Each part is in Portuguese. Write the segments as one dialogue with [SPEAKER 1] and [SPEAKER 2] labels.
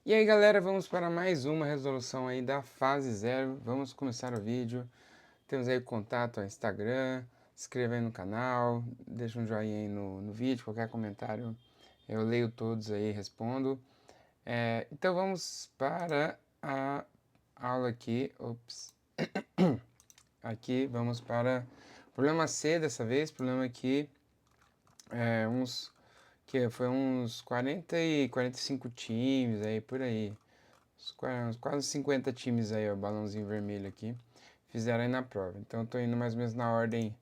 [SPEAKER 1] E aí galera, vamos para mais uma resolução aí da fase zero. Vamos começar o vídeo. Temos aí o contato ao Instagram, se inscreva aí no canal, deixa um joinha aí no vídeo, qualquer comentário eu leio todos aí, respondo. Então vamos para a aula aqui. Ops. Aqui vamos para problema C dessa vez, problema aqui que foi uns 40 e 45 times aí por aí. Uns quase 50 times aí, ó, balãozinho vermelho aqui, fizeram aí na prova. Então eu tô indo mais ou menos na ordem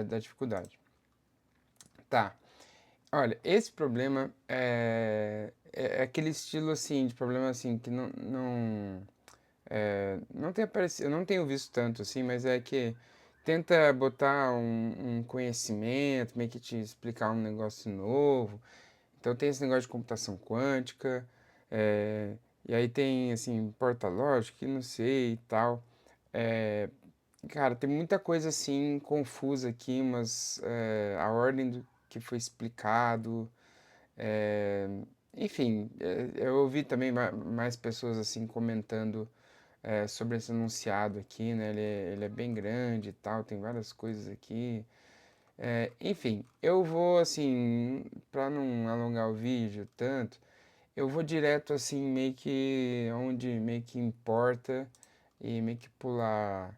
[SPEAKER 1] da dificuldade. Tá, olha, esse problema é aquele estilo assim, de problema assim, que não tem aparecido, eu não tenho visto tanto assim, mas é que tenta botar um conhecimento, meio que te explicar um negócio novo. Então tem esse negócio de computação quântica, é, e aí tem assim, porta lógica, que não sei e tal. É, cara, tem muita coisa assim confusa aqui, mas a ordem do que foi explicado, é, enfim, eu ouvi também mais pessoas assim comentando sobre esse enunciado aqui, né? Ele é bem grande e tal, tem várias coisas aqui. Enfim, eu vou assim, para não alongar o vídeo tanto, eu vou direto assim, meio que onde meio que importa e meio que pular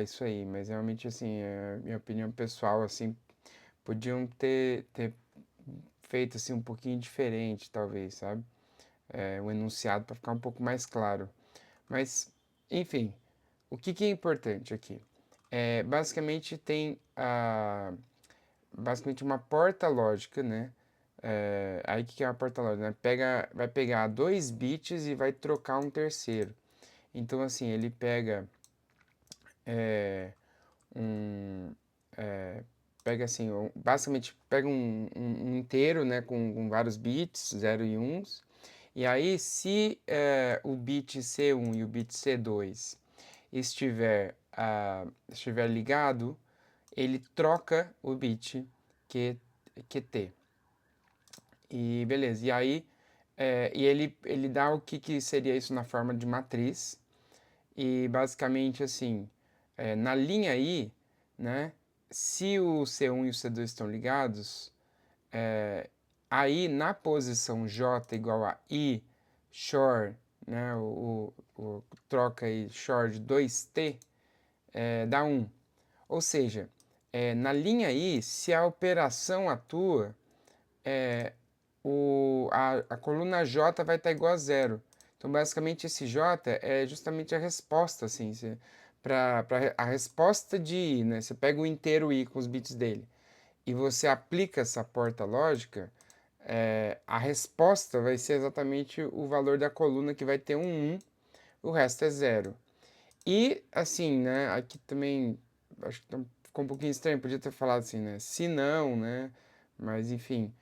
[SPEAKER 1] isso aí. Mas realmente assim, minha opinião pessoal, assim, podiam ter feito assim um pouquinho diferente, talvez, sabe? O enunciado para ficar um pouco mais claro. Mas, enfim, o que que é importante aqui? Basicamente tem basicamente uma porta lógica, né? Aí o que que é uma porta lógica? Né? Vai pegar dois bits e vai trocar um terceiro. Então assim, ele é, um, é, pega assim, basicamente pega um inteiro, né, com vários bits, 0 e 1. E aí, se o bit C1 e o bit C2 estiver ligado, ele troca o bit Q, QT. E beleza, e aí ele dá o que seria isso na forma de matriz. E basicamente assim, na linha I, né, se o C1 e o C2 estão ligados, aí na posição J igual a I, shor, né, o troca aí, shor de 2T, dá 1. Ou seja, na linha I, se a operação atua, a coluna J vai estar igual a zero. Então, basicamente, esse J é justamente a resposta, assim, para a resposta de I, né? Você pega o inteiro I com os bits dele e você aplica essa porta lógica, a resposta vai ser exatamente o valor da coluna que vai ter um 1, o resto é zero. E, assim, né, aqui também, acho que ficou um pouquinho estranho, podia ter falado assim, né, se não, né, mas enfim,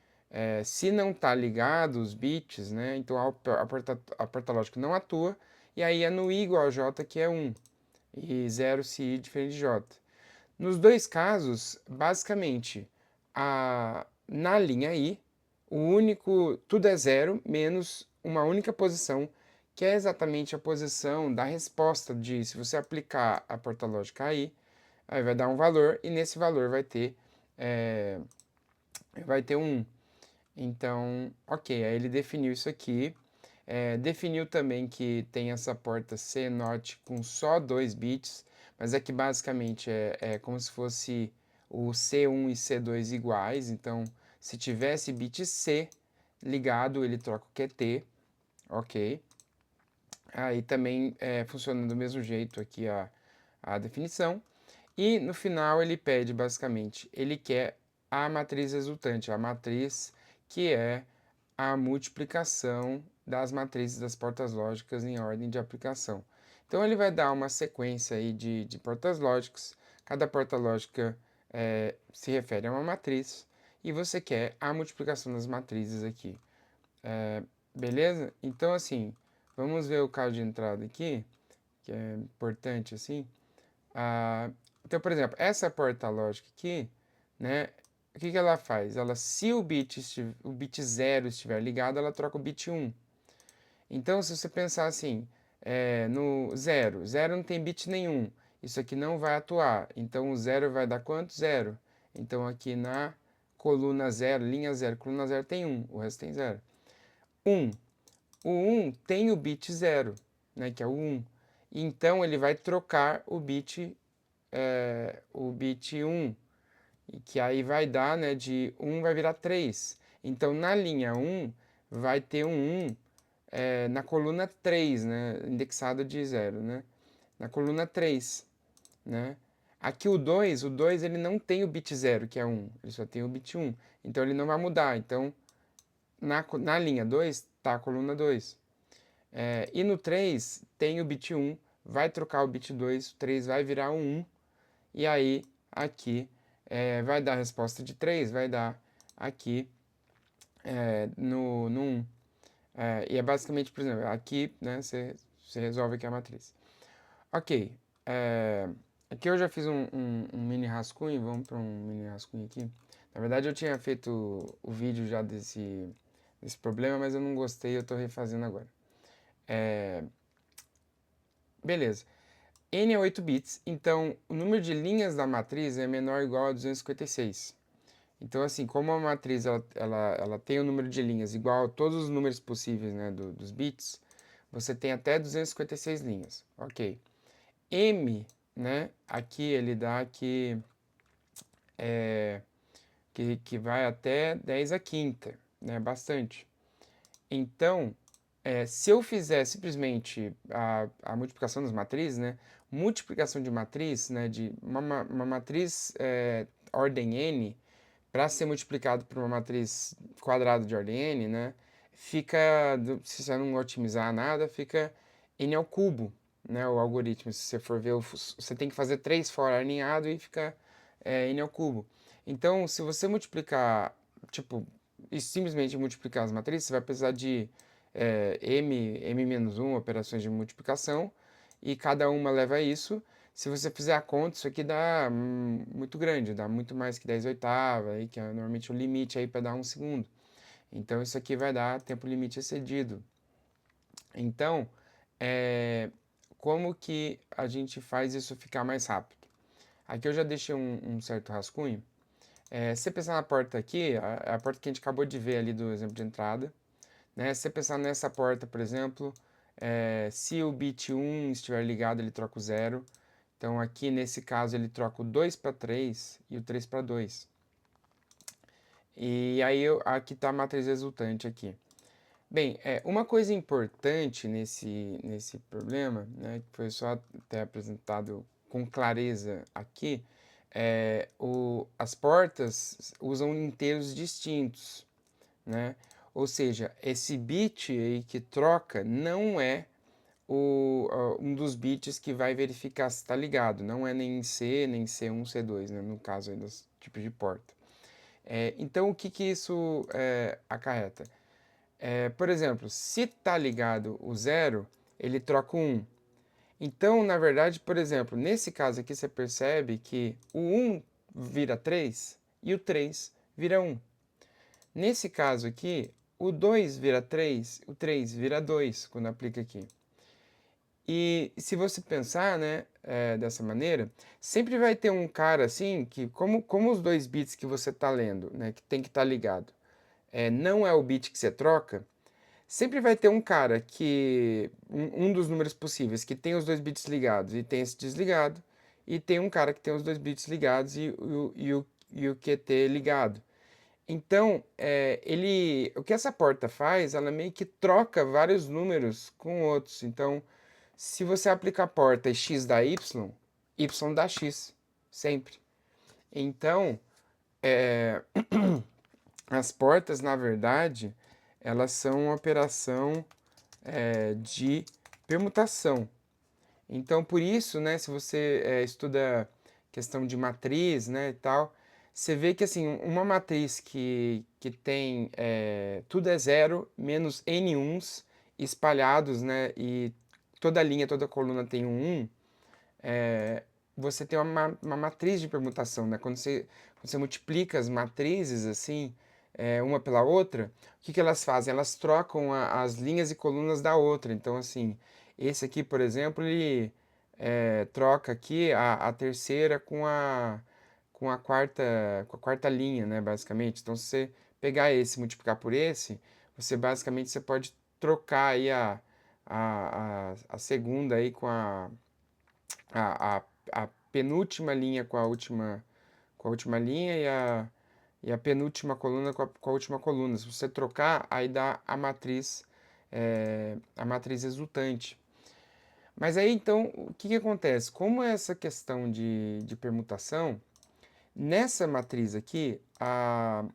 [SPEAKER 1] se não tá ligado os bits, né, então a porta lógica não atua, e aí é no I igual a J que é 1, e 0 se I diferente de J. Nos dois casos, basicamente, na linha I, tudo é zero, menos uma única posição, que é exatamente a posição da resposta de, se você aplicar a porta lógica aí vai dar um valor, e nesse valor é, vai ter um 1. Então, ok, aí ele definiu isso aqui, definiu também que tem essa porta C NOT com só 2 bits, mas é que basicamente é como se fosse o C1 e C2 iguais, então se tivesse bit C ligado, ele troca o QT, ok. Aí também funciona do mesmo jeito aqui a definição. E no final ele pede basicamente, ele quer a matriz resultante, a matriz que é a multiplicação das matrizes das portas lógicas em ordem de aplicação. Então ele vai dar uma sequência aí de portas lógicas, cada porta lógica se refere a uma matriz, e você quer a multiplicação das matrizes aqui. Beleza? Então assim, vamos ver o caso de entrada aqui, que é importante assim. Então, por exemplo, essa porta lógica aqui, né? o que que ela faz? Se o bit 0 estiver ligado, ela troca o bit 1. Então, se você pensar assim, no zero não tem bit nenhum, isso aqui não vai atuar. Então, o zero vai dar quanto? Zero. Então, aqui na coluna zero, linha zero, coluna zero tem um, o resto tem zero. 1. O 1 tem o bit zero, né, que é o 1. Então, ele vai trocar o bit 1, e que aí vai dar, né, de 1 vai virar 3. Então, na linha 1, vai ter um 1 na coluna 3, né, indexado de 0, né, na coluna 3, né. Aqui o dois ele não tem o bit 0, que é 1, ele só tem o bit 1, então ele não vai mudar. Então, na linha 2, tá a coluna 2. E no 3, tem o bit 1, vai trocar o bit 2, o 3 vai virar um 1, e aí aqui vai dar a resposta de 3, vai dar aqui no 1. E é basicamente, por exemplo, aqui, né, você resolve aqui a matriz. Ok, aqui eu já fiz um mini rascunho, vamos para um mini rascunho aqui. Na verdade eu tinha feito o vídeo já desse problema, mas eu não gostei, eu estou refazendo agora. Beleza, n é 8 bits, então o número de linhas da matriz é menor ou igual a 256. Então, assim, como a matriz ela tem o número de linhas igual a todos os números possíveis, né, dos bits, você tem até 256 linhas. Ok. M, né, aqui ele dá que vai até 10 a quinta, né, bastante. Então, se eu fizer simplesmente a multiplicação das matrizes, né, multiplicação de matriz, né, de uma matriz ordem n, para ser multiplicado por uma matriz quadrada de ordem n, né, fica, se você não otimizar nada, fica n ao cubo, né, o algoritmo. Se você for ver, você tem que fazer 3 fora alinhado e fica n ao cubo. Então, se você multiplicar, tipo, e simplesmente multiplicar as matrizes, você vai precisar de m-1 operações de multiplicação, e cada uma leva a isso. Se você fizer a conta, isso aqui dá muito grande, dá muito mais que 10 oitavas, aí, que é normalmente o limite aí para dar 1 segundo. Então, isso aqui vai dar tempo limite excedido. Então, como que a gente faz isso ficar mais rápido? Aqui eu já deixei um certo rascunho. Se você pensar na porta aqui, a porta que a gente acabou de ver ali do exemplo de entrada, né? Se você pensar nessa porta, por exemplo, se o bit 1 estiver ligado, ele troca o 0. Então, aqui nesse caso, ele troca o 2 para 3 e o 3 para 2. E aí, aqui está a matriz resultante aqui. Bem, uma coisa importante nesse problema, né, que foi só até apresentado com clareza aqui, as portas usam inteiros distintos, né? Ou seja, esse bit aí que troca não é um dos bits que vai verificar se está ligado. Não é nem C, nem C1, C2, né, no caso aí dos tipos de porta. Então, o que que isso acarreta? Por exemplo, se está ligado o 0, ele troca o 1. Então, na verdade, por exemplo, nesse caso aqui você percebe que o 1 vira 3 e o 3 vira 1. Nesse caso aqui, o 2 vira 3, o 3 vira 2 quando aplica aqui. E se você pensar, né, dessa maneira, sempre vai ter um cara assim que, como os dois bits que você está lendo, né, que tem que estar ligado, não é o bit que você troca, sempre vai ter um cara que, um dos números possíveis, que tem os dois bits ligados e tem esse desligado, e tem um cara que tem os dois bits ligados e o QT ligado. Então, o que essa porta faz, ela meio que troca vários números com outros. Então, se você aplicar a porta e x dá y, y dá x, sempre. Então, as portas, na verdade, elas são uma operação de permutação. Então, por isso, né, se você estuda questão de matriz, né, e tal, você vê que assim, uma matriz que tem tudo é zero, menos n uns espalhados, né, e toda linha, toda coluna tem um 1, você tem uma matriz de permutação, né? você multiplica as matrizes assim, uma pela outra, o que que elas fazem? Elas trocam as linhas e colunas da outra. Então, assim, esse aqui, por exemplo, ele troca aqui a terceira com a quarta linha, né, basicamente. Então, se você pegar esse e multiplicar por esse, você basicamente você pode trocar aí a segunda aí com a, a, a penúltima linha com a última linha e a penúltima coluna com a última coluna. Se você trocar, aí dá a matriz resultante. Mas aí então, o que que acontece? Como é essa questão de permutação, nessa matriz aqui, a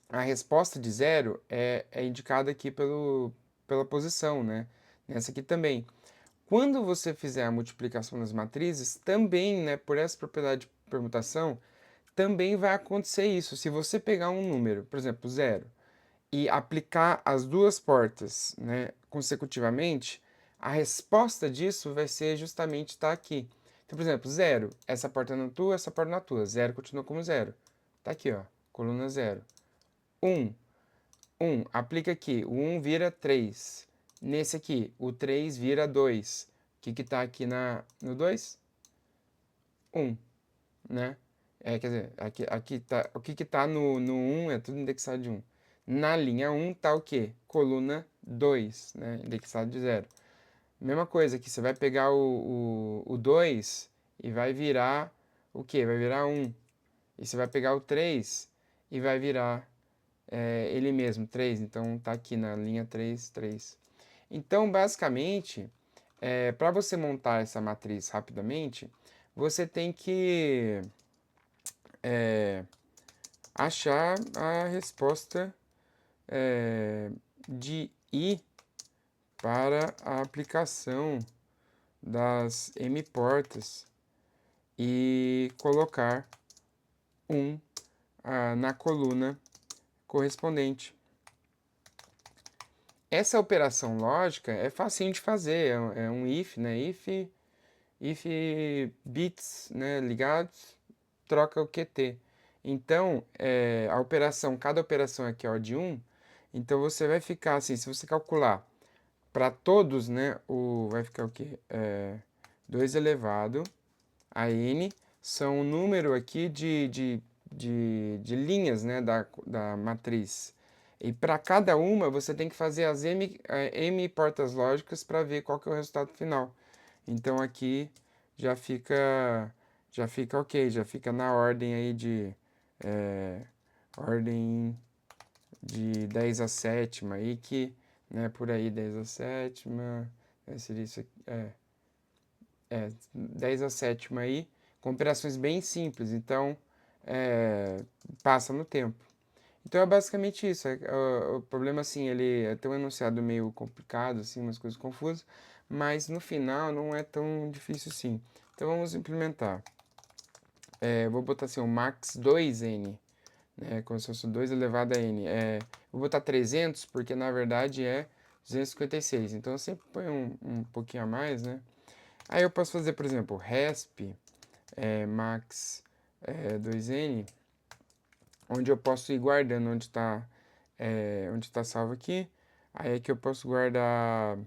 [SPEAKER 1] resposta de zero é indicada aqui pela posição, né? Nessa aqui também. Quando você fizer a multiplicação das matrizes, também, né, por essa propriedade de permutação, também vai acontecer isso. Se você pegar um número, por exemplo, zero, e aplicar as duas portas, né, consecutivamente, a resposta disso vai ser justamente estar aqui. Então, por exemplo, zero, essa porta na tua, essa porta na tua. Zero continua como zero. Tá aqui, ó, coluna zero. 1, 1, aplica aqui. O 1 vira 3. Nesse aqui, o 3 vira 2. O que que tá aqui no 2? 1, né? Quer dizer, aqui tá, o que que tá no 1 é tudo indexado de 1. Na linha 1 tá o quê? Coluna 2, né? Indexado de 0. Mesma coisa aqui, você vai pegar o 2 e vai virar o quê? Vai virar 1. E você vai pegar o 3 e vai virar ele mesmo, 3. Então tá aqui na linha 3, 3. Então, basicamente, para você montar essa matriz rapidamente, você tem que achar a resposta de I para a aplicação das M-portas e colocar um na coluna correspondente. Essa operação lógica é facinho de fazer, é um if, né? If bits, né, ligados, troca o QT. Então, cada operação aqui é de 1, então você vai ficar assim, se você calcular para todos, né, vai ficar o quê? 2 elevado a n são o número aqui de linhas, né, da matriz. E para cada uma, você tem que fazer as m portas lógicas para ver qual que é o resultado final. Então aqui já fica já fica ok, já fica na ordem aí ordem de 10 a sétima aí que, né, por aí 10 a sétima, seria isso aqui, 10 a sétima aí, com operações bem simples, então passa no tempo. Então é basicamente isso. O problema assim, ele tem um enunciado meio complicado, assim, umas coisas confusas, mas no final não é tão difícil assim. Então vamos implementar. Vou botar assim, o max 2n, né, como se fosse 2 elevado a n. Vou botar 300 porque na verdade é 256. Então eu sempre ponho um pouquinho a mais, né? Aí eu posso fazer, por exemplo, resp max 2n, onde eu posso ir guardando onde tá salvo aqui. Aí aqui eu posso guardar,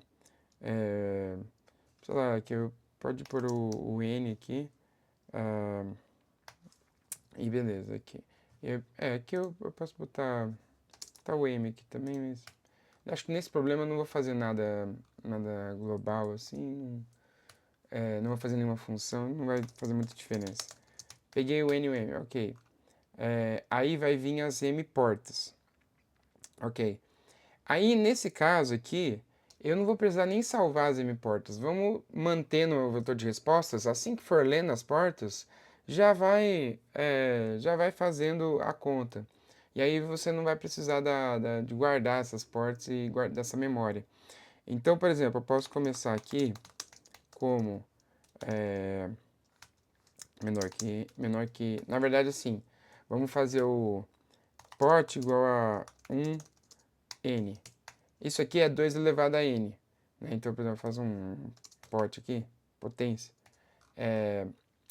[SPEAKER 1] sei lá, aqui eu pode pôr o n aqui, e beleza, aqui. Aqui eu posso botar o m aqui também, mas acho que nesse problema eu não vou fazer nada global assim, não vou fazer nenhuma função, não vai fazer muita diferença. Peguei o n e o m, ok. Aí vai vir as m portas, ok. Aí, nesse caso aqui, eu não vou precisar nem salvar as M-portas. Vamos mantendo o vetor de respostas. Assim que for lendo as portas, já vai fazendo a conta. E aí você não vai precisar de guardar essas portas e guardar dessa memória. Então, por exemplo, eu posso começar aqui como menor que... Na verdade, assim, vamos fazer o port igual a 1n. Isso aqui é 2 elevado a n, né? Então, por exemplo, faz um port aqui, potência.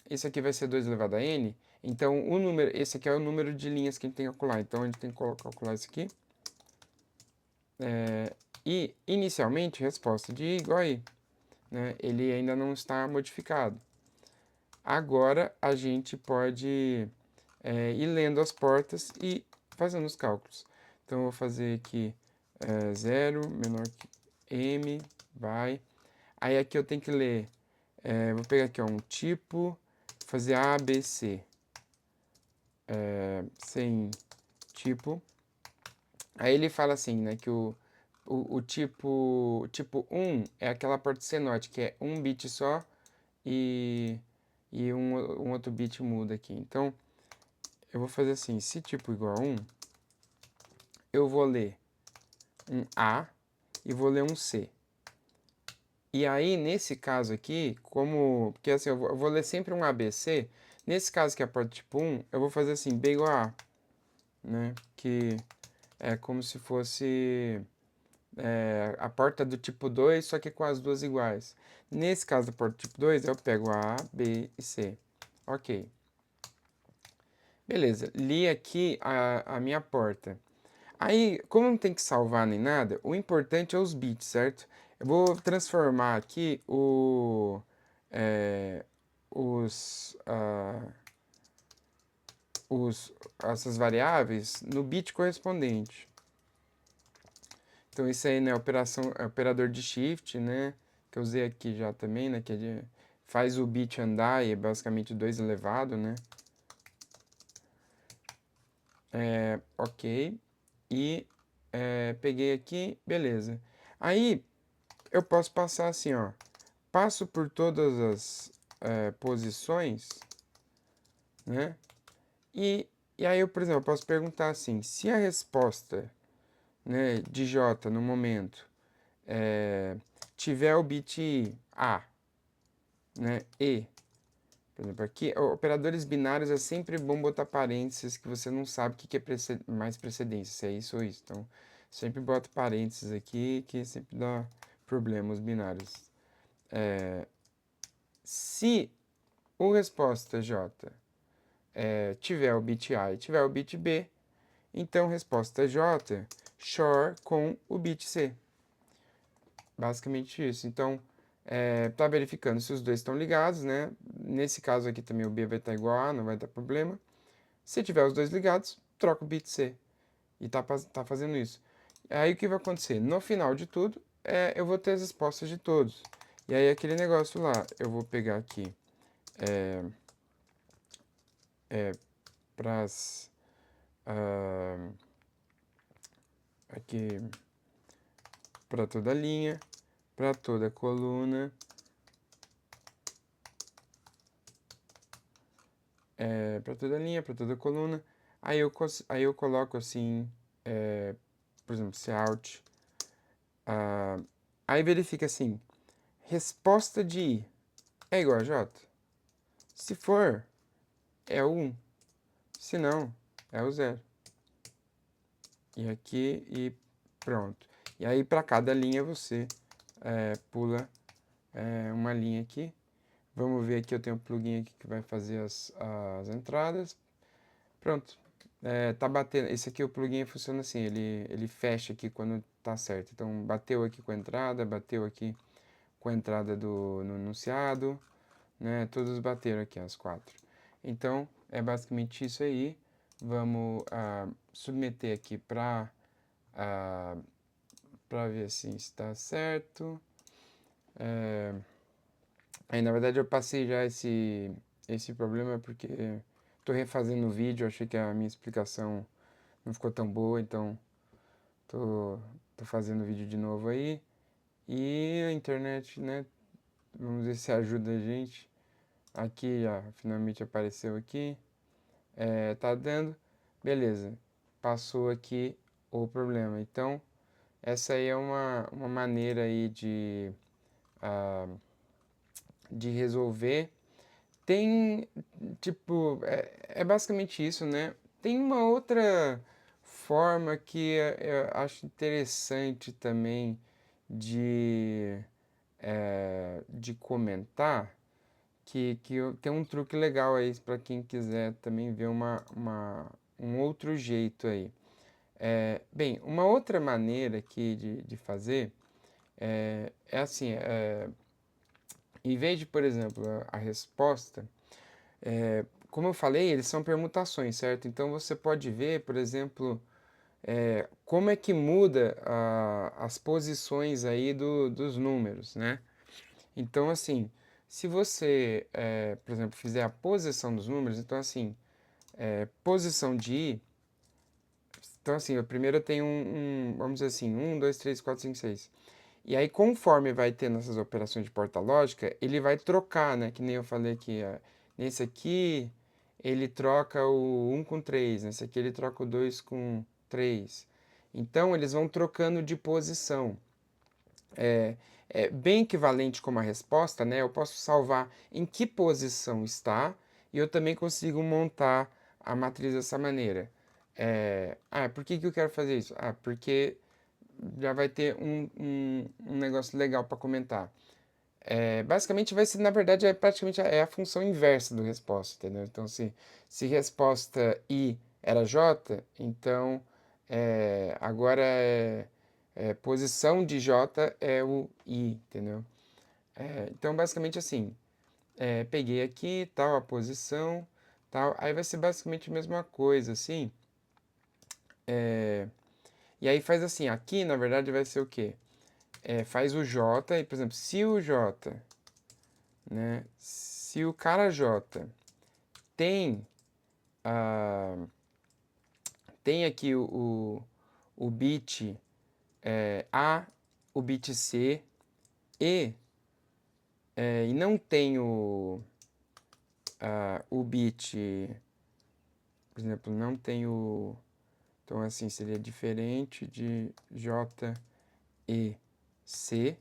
[SPEAKER 1] Isso aqui vai ser 2 elevado a n. Então, o número, esse aqui é o número de linhas que a gente tem que calcular. Então, a gente tem que calcular isso aqui. E, inicialmente, resposta de I igual a I. Né? Ele ainda não está modificado. Agora, a gente pode ir lendo as portas e fazendo os cálculos. Então, eu vou fazer aqui 0 menor que M, vai. Aí, aqui eu tenho que ler, vou pegar aqui ó, um tipo, fazer A, B, C. Sem tipo. Aí ele fala assim, né, que o tipo 1 é aquela porta senote, que é um bit só e, um outro bit muda aqui. Então, eu vou fazer assim, se tipo igual a 1, eu vou ler um A e vou ler um C. E aí, nesse caso aqui, porque assim, eu vou ler sempre um ABC, nesse caso que é a porta tipo 1, eu vou fazer assim, B igual a A, né, que é como se fosse a porta do tipo 2, só que com as duas iguais. Nesse caso da porta tipo 2, eu pego A, B e C. Ok. Beleza, li aqui a minha porta. Aí, como não tem que salvar nem nada, o importante é os bits, certo? Eu vou transformar aqui é, os, ah, essas variáveis no bit correspondente. Então, isso aí, né, operador de shift, né, que eu usei aqui já também, né, faz o bit andar e é basicamente 2 elevado, né. Ok. E peguei aqui, beleza. Aí, eu posso passar assim, ó, passo por todas as posições, né, e aí eu, por exemplo, eu posso perguntar assim, se a resposta, né, de J no momento tiver o bit A, né, E, por exemplo, aqui, operadores binários é sempre bom botar parênteses que você não sabe o que é mais precedência, se é isso ou isso. Então, sempre bota parênteses aqui que sempre dá problemas binários. Se o resposta J tiver o bit A e tiver o bit B, então resposta J XOR com o bit C. Basicamente isso. Então, tá verificando se os dois estão ligados, né? Nesse caso aqui também o B vai estar igual a A, não vai dar problema. Se tiver os dois ligados, troca o bit C. E tá fazendo isso. Aí o que vai acontecer? No final de tudo, eu vou ter as respostas de todos. E aí aquele negócio lá, eu vou pegar aqui para as aqui para toda linha, para toda coluna, para toda linha, para toda coluna. Aí eu coloco assim, por exemplo, Cout. Aí verifica assim, resposta de I é igual a J? Se for, é o 1. Se não, é o 0. E aqui e pronto. E aí para cada linha você pula uma linha aqui. Vamos ver aqui, eu tenho um plugin aqui que vai fazer as entradas. Pronto. Tá batendo. Esse aqui, o plugin funciona assim, ele fecha aqui quando tá certo. Então, bateu aqui com a entrada, bateu aqui com a entrada no enunciado, né? Todos bateram aqui, as 4. Então, é basicamente isso aí. Vamos submeter aqui para ver assim se está certo. Aí, na verdade, eu passei já esse problema porque estou refazendo o vídeo, achei que a minha explicação não ficou tão boa, então tô fazendo o vídeo de novo aí. E a internet, né? Vamos ver se ajuda a gente. Aqui, ó, finalmente apareceu aqui. Tá dando. Beleza. Passou aqui o problema. Então, essa aí é uma maneira aí de resolver. Tem, tipo, é basicamente isso, né? Tem uma outra forma que eu acho interessante também de comentar, tem um truque legal aí para quem quiser também ver um outro jeito aí. Bem, uma outra maneira aqui de fazer é assim, em vez de, por exemplo, a resposta, como eu falei, eles são permutações, certo? Então você pode ver, por exemplo, como é que muda as posições aí dos números, né? Então, assim, se você, por exemplo, fizer a posição dos números, então, assim, posição de i, então, assim, o primeiro eu tenho vamos dizer assim, 2, 3, 4, 5, 6. E aí, conforme vai tendo essas operações de porta lógica, ele vai trocar, né? Que nem eu falei aqui, nesse aqui, ele troca o 1 com 3, nesse aqui ele troca o 2 com 3. Então, eles vão trocando de posição. É bem equivalente como a resposta, né? Eu posso salvar em que posição está e eu também consigo montar a matriz dessa maneira. Por que eu quero fazer isso? Porque já vai ter um negócio legal para comentar. Basicamente vai ser, na verdade, praticamente a função inversa do resposta, entendeu? Então, se resposta I era J, então agora posição de J é o I, entendeu? Então, basicamente assim, peguei aqui, tal, a posição, tal, aí vai ser basicamente a mesma coisa, assim. E aí faz assim, aqui na verdade vai ser o quê? Faz o J, e por exemplo, se o J, né, se o cara J tem, ah, tem aqui o bit A, o bit C e, e não tem o bit, por exemplo, não tem o, então assim seria diferente de J e C.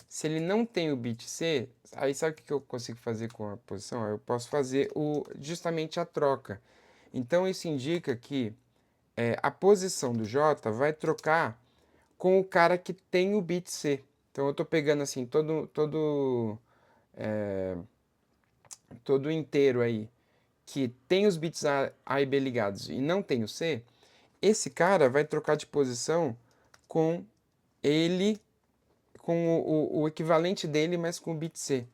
[SPEAKER 1] Se ele não tem o bit C, aí sabe o que eu consigo fazer com a posição? Eu posso fazer justamente a troca. Então isso indica que a posição do J vai trocar com o cara que tem o bit C. Então eu estou pegando assim todo inteiro aí que tem os bits A e B ligados e não tem o C, esse cara vai trocar de posição com ele, com o equivalente dele, mas com o bit C.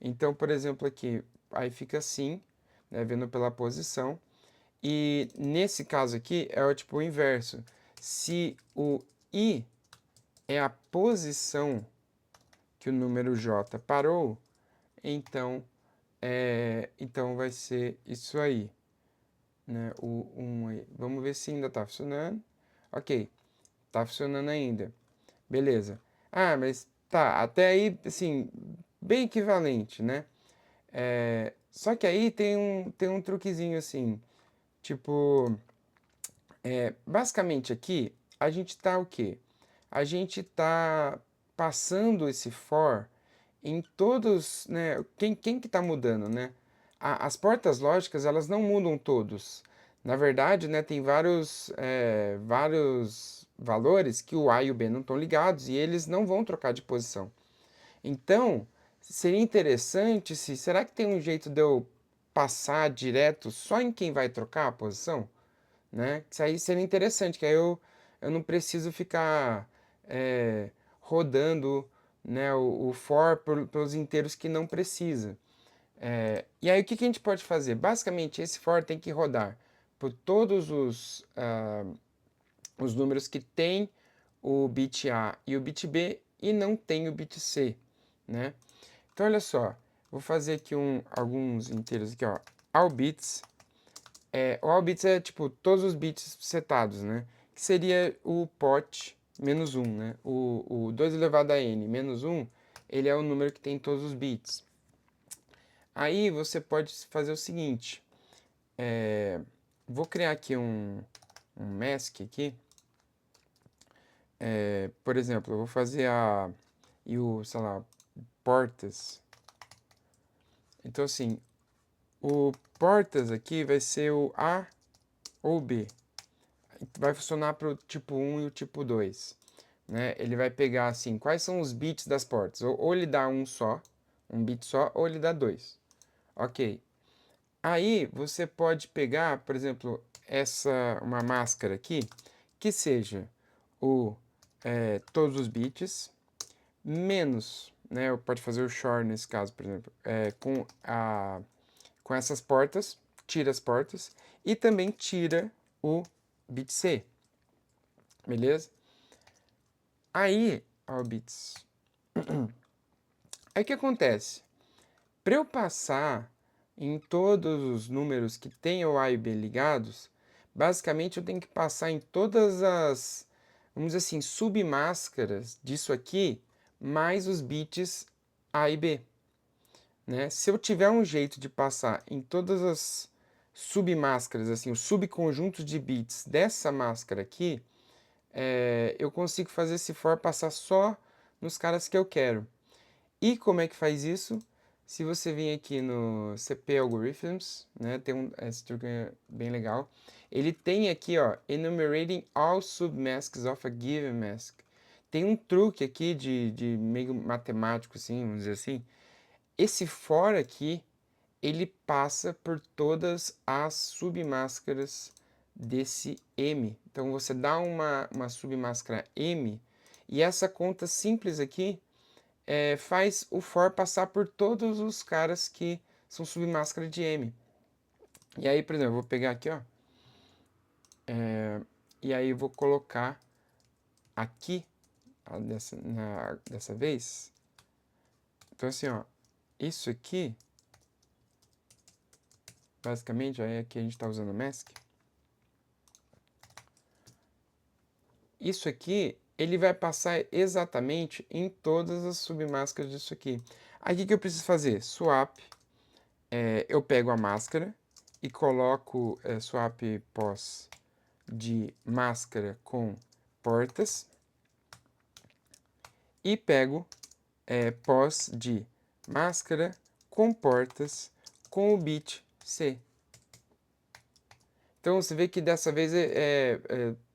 [SPEAKER 1] Então, por exemplo, aqui, aí fica assim, né, vendo pela posição. E nesse caso aqui é o tipo inverso. Se o I é a posição que o número J parou, então, então vai ser isso aí, né? O 1 aí. Vamos ver se ainda está funcionando. Ok, está funcionando ainda. Beleza. Mas tá, até aí, assim, bem equivalente, né? Só que aí tem um truquezinho assim, tipo, basicamente aqui a gente tá o quê? A gente tá passando esse for em todos, né? Quem que tá mudando, né? As portas lógicas, elas não mudam todos. Na verdade, né, tem vários valores que o A e o B não estão ligados e eles não vão trocar de posição. Então, seria interessante se, será que tem um jeito de eu passar direto só em quem vai trocar a posição? Né? Isso aí seria interessante, que aí eu não preciso ficar rodando, né, o for pelos inteiros que não precisa. E aí o que a gente pode fazer? Basicamente, esse for tem que rodar por todos os números que tem o bit A e o bit B e não tem o bit C, né? Então, olha só, vou fazer aqui alguns inteiros aqui, ó. All bits, o all bits é tipo todos os bits setados, né? Que seria o pot menos 1, né? O 2 elevado a n menos 1, ele é o número que tem todos os bits. Aí você pode fazer o seguinte, vou criar aqui um mask aqui. Por exemplo, eu vou fazer sei lá, portas. Então, assim, o portas aqui vai ser o A ou B. Vai funcionar para o tipo 1 e o tipo 2. Né? Ele vai pegar, assim, quais são os bits das portas. Ou ele dá um só, um bit só, ou ele dá dois. Ok. Aí você pode pegar, por exemplo, uma máscara aqui, que seja todos os bits, menos, né? Pode fazer o shor nesse caso, por exemplo, com essas portas, tira as portas, e também tira o bit C, beleza? Aí, ó, bits. Aí o que acontece? Para eu passar em todos os números que têm o A e B ligados, basicamente eu tenho que passar em todas as, vamos dizer assim, submáscaras disso aqui, mais os bits A e B, né? Se eu tiver um jeito de passar em todas as submáscaras, assim, os subconjuntos de bits dessa máscara aqui, eu consigo fazer esse for passar só nos caras que eu quero. E como é que faz isso? Se você vir aqui no CP Algorithms, né, tem esse truque bem legal. Ele tem aqui, ó, enumerating all submasks of a given mask. Tem um truque aqui de meio matemático, assim, vamos dizer assim. Esse for aqui, ele passa por todas as submáscaras desse M. Então você dá uma submáscara M e essa conta simples aqui faz o for passar por todos os caras que são submáscara de M. E aí, por exemplo, eu vou pegar aqui, ó. E aí eu vou colocar aqui, dessa vez. Então assim, ó. Isso aqui, basicamente, aí aqui a gente está usando mask. Isso aqui, ele vai passar exatamente em todas as submáscaras disso aqui. Aí o que eu preciso fazer? Swap. Eu pego a máscara e coloco swap pos de máscara com portas e pego pos de máscara com portas com o bit C. Então você vê que dessa vez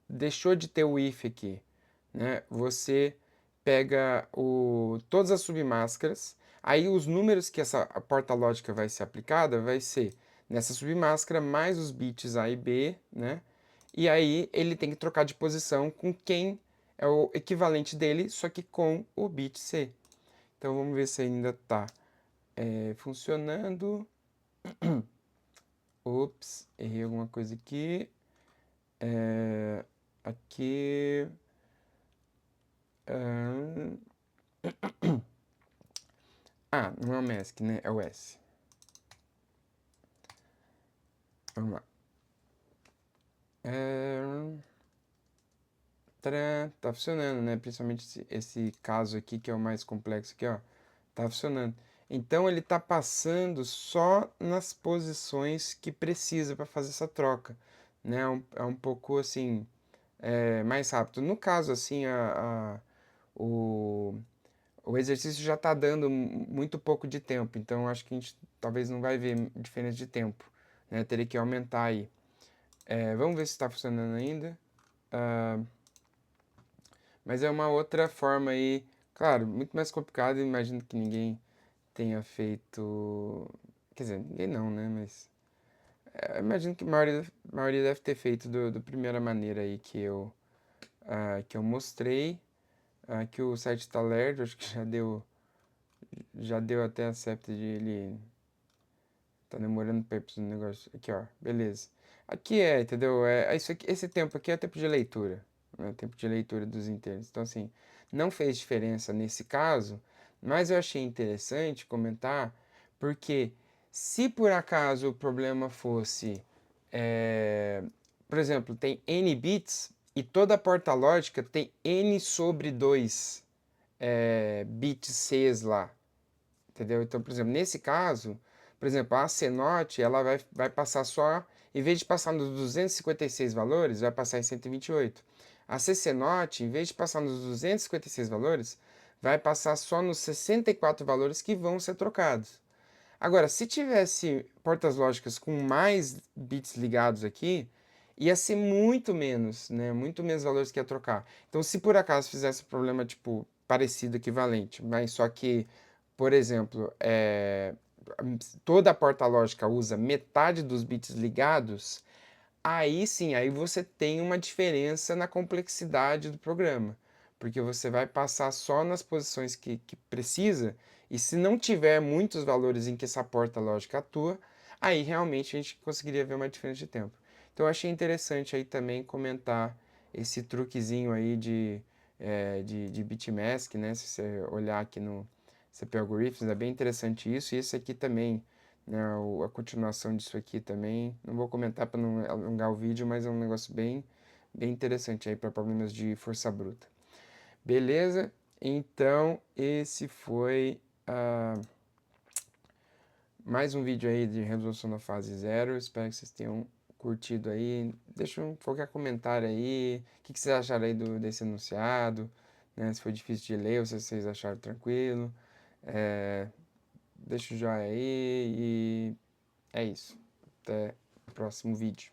[SPEAKER 1] deixou de ter o if aqui, né? Você pega todas as submáscaras, aí os números que essa porta lógica vai ser aplicada vai ser nessa submáscara mais os bits A e B, né? E aí ele tem que trocar de posição com quem é o equivalente dele, só que com o bit C. Então vamos ver se ainda está funcionando. Ops, errei alguma coisa aqui. Aqui. Não é o mask, né? É o S. Vamos lá. Tcharam, tá funcionando, né? Principalmente esse caso aqui, que é o mais complexo aqui, ó. Tá funcionando. Então ele tá passando só nas posições que precisa para fazer essa troca, né? É um pouco assim, mais rápido. No caso, assim, o, o exercício já tá dando muito pouco de tempo, então acho que a gente talvez não vai ver diferença de tempo, né? Teria que aumentar aí. Vamos ver se está funcionando ainda. Mas é uma outra forma aí, claro, muito mais complicado. Imagino que ninguém tenha feito. Quer dizer, ninguém não, né? Mas imagino que a maioria deve ter feito da primeira maneira aí que eu mostrei. Que o site está lerdo, acho que já deu até accept de ele. Tá demorando para ir pro negócio. Aqui, ó, beleza. Aqui entendeu? Isso aqui, esse tempo aqui é tempo de leitura, né? Tempo de leitura dos inteiros. Então, assim, não fez diferença nesse caso, mas eu achei interessante comentar, porque se por acaso o problema fosse, por exemplo, tem N bits e toda a porta lógica tem N sobre 2 bits Cs lá, entendeu? Então, por exemplo, nesse caso, por exemplo, a C-Note, ela vai passar só, em vez de passar nos 256 valores, vai passar em 128. A CC-Note, em vez de passar nos 256 valores, vai passar só nos 64 valores que vão ser trocados. Agora, se tivesse portas lógicas com mais bits ligados aqui, ia ser muito menos, né? Muito menos valores que ia trocar. Então, se por acaso fizesse um problema, tipo, parecido, equivalente, mas só que por exemplo, toda a porta lógica usa metade dos bits ligados, aí sim, aí você tem uma diferença na complexidade do programa, porque você vai passar só nas posições que precisa, e se não tiver muitos valores em que essa porta lógica atua, aí realmente a gente conseguiria ver uma diferença de tempo. Então eu achei interessante aí também comentar esse truquezinho aí de bitmask, né? Se você olhar aqui no CPU Algorithms, é bem interessante isso, e esse aqui também, né, a continuação disso aqui também. Não vou comentar para não alongar o vídeo, mas é um negócio bem interessante aí para problemas de força bruta. Beleza? Então, esse foi mais um vídeo aí de resolução na fase zero. Espero que vocês tenham curtido aí. Deixa qualquer comentário aí. O que vocês acharam aí desse enunciado? Né? Se foi difícil de ler ou se vocês acharam tranquilo. É, deixa o joinha aí e é isso. Até o próximo vídeo.